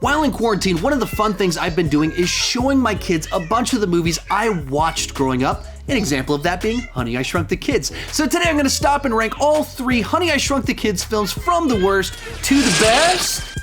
While in quarantine, one of the fun things I've been doing is showing my kids a bunch of the movies I watched growing up. An example of that being Honey, I Shrunk the Kids. So today I'm going to stop and rank all 3 Honey, I Shrunk the Kids films from the worst to the best.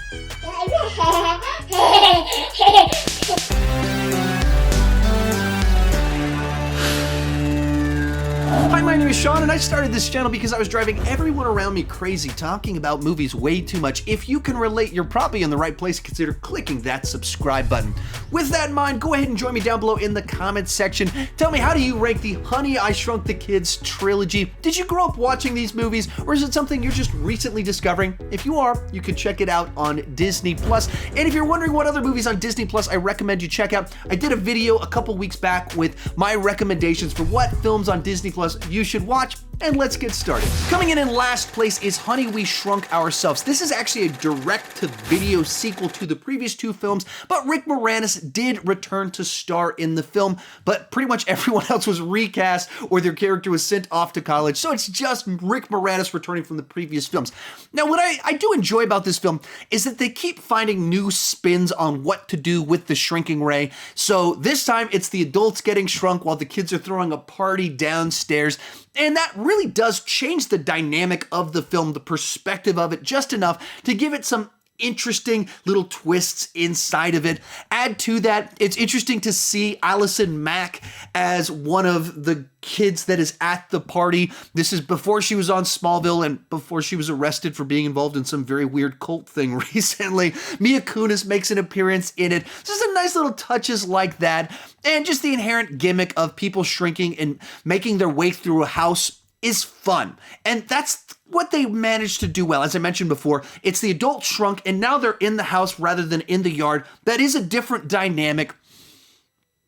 Hi, my name is Sean, and I started this channel because I was driving everyone around me crazy talking about movies way too much. If you can relate, you're probably in the right place. Consider clicking that subscribe button. With that in mind, go ahead and join me down below in the comments section. Tell me, how do you rank the Honey, I Shrunk the Kids trilogy? Did you grow up watching these movies, or is it something you're just recently discovering? If you are, you can check it out on Disney+. And if you're wondering what other movies on Disney+, I recommend you check out, I did a video a couple weeks back with my recommendations for what films on Disney+ you should watch, and let's get started. Coming in last place is Honey, We Shrunk Ourselves. This is actually a direct-to-video sequel to the previous 2 films, but Rick Moranis did return to star in the film, but pretty much everyone else was recast or their character was sent off to college, so it's just Rick Moranis returning from the previous films. Now, what I do enjoy about this film is that they keep finding new spins on what to do with the shrinking ray. So this time, it's the adults getting shrunk while the kids are throwing a party downstairs. And that really does change the dynamic of the film, the perspective of it, just enough to give it some interesting little twists inside of it. Add to that, it's interesting to see Allison Mack as one of the kids that is at the party. This is before she was on Smallville and before she was arrested for being involved in some very weird cult thing recently. Mila Kunis makes an appearance in it. Just some nice little touches like that. And just the inherent gimmick of people shrinking and making their way through a house is fun. And that's what they managed to do well. As I mentioned before, it's the adult shrunk and now they're in the house rather than in the yard. That is a different dynamic,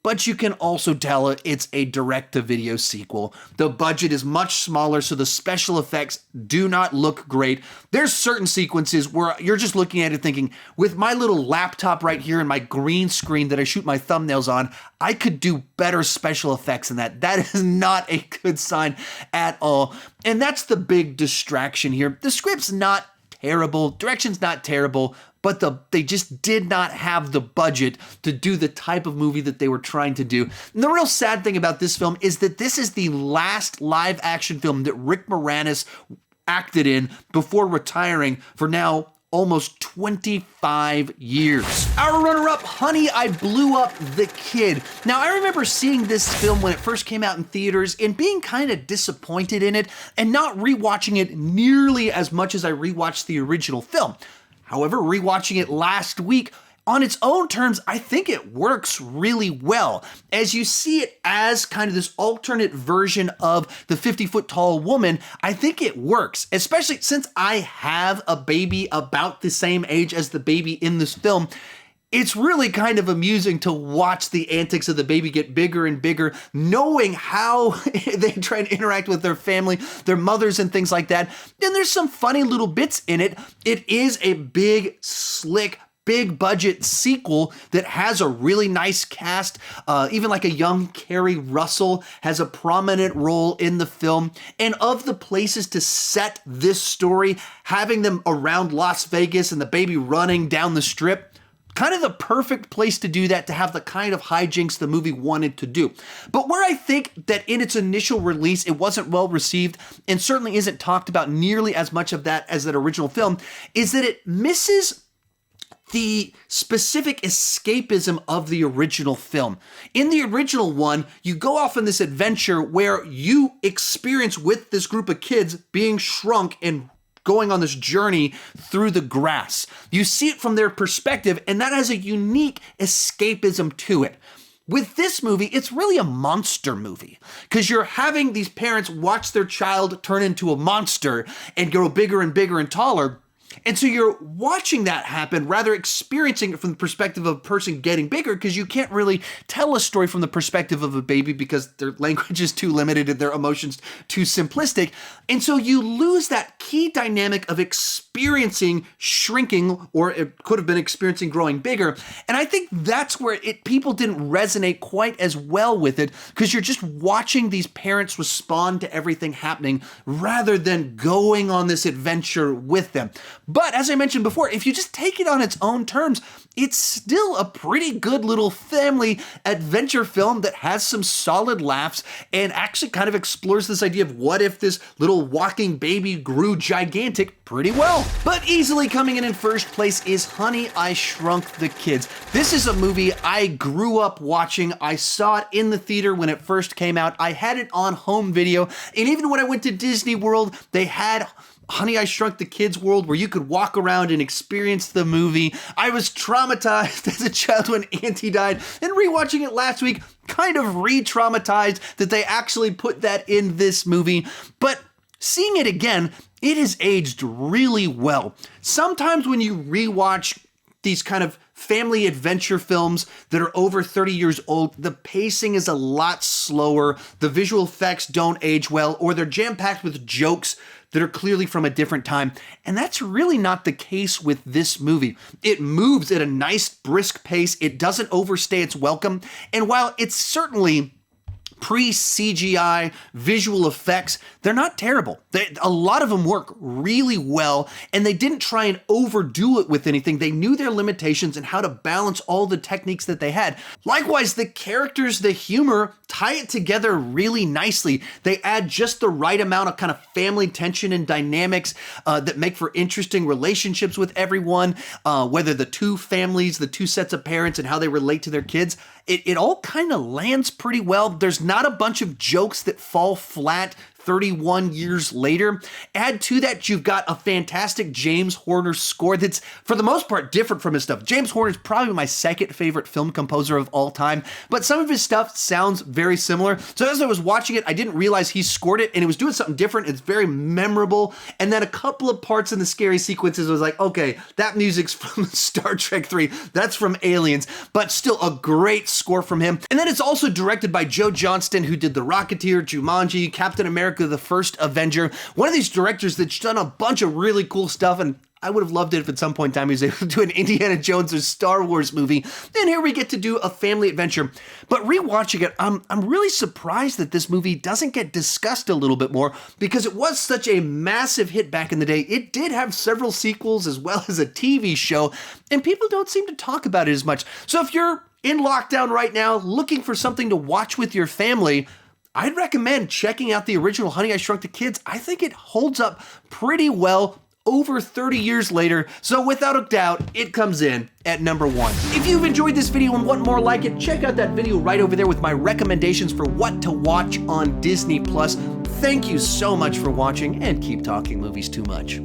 but you can also tell it's a direct-to-video sequel. The budget is much smaller, so the special effects do not look great. There's certain sequences where you're just looking at it thinking, with my little laptop right here and my green screen that I shoot my thumbnails on, I could do better special effects than that. That is not a good sign at all. And that's the big distraction here. The script's not terrible, direction's not terrible, but they just did not have the budget to do the type of movie that they were trying to do. And the real sad thing about this film is that this is the last live action film that Rick Moranis acted in before retiring for now almost 25 years. Our runner-up, Honey, I Blew Up the Kid. Now, I remember seeing this film when it first came out in theaters and being kind of disappointed in it and not rewatching it nearly as much as I rewatched the original film. However, rewatching it last week, on its own terms, I think it works really well. As you see it as kind of this alternate version of the 50-foot tall woman, I think it works, especially since I have a baby about the same age as the baby in this film. It's really kind of amusing to watch the antics of the baby get bigger and bigger, knowing how they try and interact with their family, their mothers and things like that. And there's some funny little bits in it. It is a big, slick, big budget sequel that has a really nice cast. Even like a young Kerry Russell has a prominent role in the film. And of the places to set this story, having them around Las Vegas and the baby running down the strip, kind of the perfect place to do that, to have the kind of hijinks the movie wanted to do. But where I think that in its initial release, it wasn't well received and certainly isn't talked about nearly as much of that as that original film, is that it misses the specific escapism of the original film. In the original one, you go off on this adventure where you experience with this group of kids being shrunk and going on this journey through the grass. You see it from their perspective, and that has a unique escapism to it. With this movie, it's really a monster movie because you're having these parents watch their child turn into a monster and grow bigger and bigger and taller. And so you're watching that happen, rather experiencing it from the perspective of a person getting bigger, because you can't really tell a story from the perspective of a baby because their language is too limited and their emotions too simplistic. And so you lose that key dynamic of experiencing shrinking, or it could have been experiencing growing bigger. And I think that's where people didn't resonate quite as well with it, because you're just watching these parents respond to everything happening rather than going on this adventure with them. But as I mentioned before, if you just take it on its own terms, it's still a pretty good little family adventure film that has some solid laughs and actually kind of explores this idea of what if this little walking baby grew gigantic pretty well. But easily coming in first place is Honey, I Shrunk the Kids. This is a movie I grew up watching. I saw it in the theater when it first came out. I had it on home video, and even when I went to Disney World, they had Honey, I Shrunk the Kids World where you could walk around and experience the movie. I was traumatized as a child when Auntie died, and rewatching it last week, kind of re-traumatized that they actually put that in this movie. But seeing it again, it has aged really well. Sometimes when you rewatch these kind of family adventure films that are over 30 years old, the pacing is a lot slower, the visual effects don't age well, or they're jam-packed with jokes that are clearly from a different time. And that's really not the case with this movie. It moves at a nice, brisk pace. It doesn't overstay its welcome. And while it's certainly pre-CGI visual effects, they're not terrible. A lot of them work really well, and they didn't try and overdo it with anything. They knew their limitations and how to balance all the techniques that they had. Likewise, the characters, the humor, tie it together really nicely. They add just the right amount of kind of family tension and dynamics that make for interesting relationships with everyone, whether the two families, the two sets of parents, and how they relate to their kids. It all kind of lands pretty well. There's not a bunch of jokes that fall flat 31 years later. Add to that, you've got a fantastic James Horner score that's, for the most part, different from his stuff. James Horner is probably my second favorite film composer of all time, but some of his stuff sounds very similar. So as I was watching it, I didn't realize he scored it, and it was doing something different. It's very memorable. And then a couple of parts in the scary sequences was like, okay, that music's from Star Trek 3. That's from Aliens, but still a great score from him. And then it's also directed by Joe Johnston, who did The Rocketeer, Jumanji, Captain America, the First Avenger, one of these directors that's done a bunch of really cool stuff, and I would have loved it if at some point in time he was able to do an Indiana Jones or Star Wars movie. And here we get to do a family adventure. But rewatching it, I'm really surprised that this movie doesn't get discussed a little bit more, because it was such a massive hit back in the day. It did have several sequels as well as a TV show, and people don't seem to talk about it as much. So if you're in lockdown right now, looking for something to watch with your family, I'd recommend checking out the original Honey, I Shrunk the Kids. I think it holds up pretty well over 30 years later, so without a doubt, it comes in at number 1. If you've enjoyed this video and want more like it, check out that video right over there with my recommendations for what to watch on Disney+. Thank you so much for watching, and keep talking movies too much.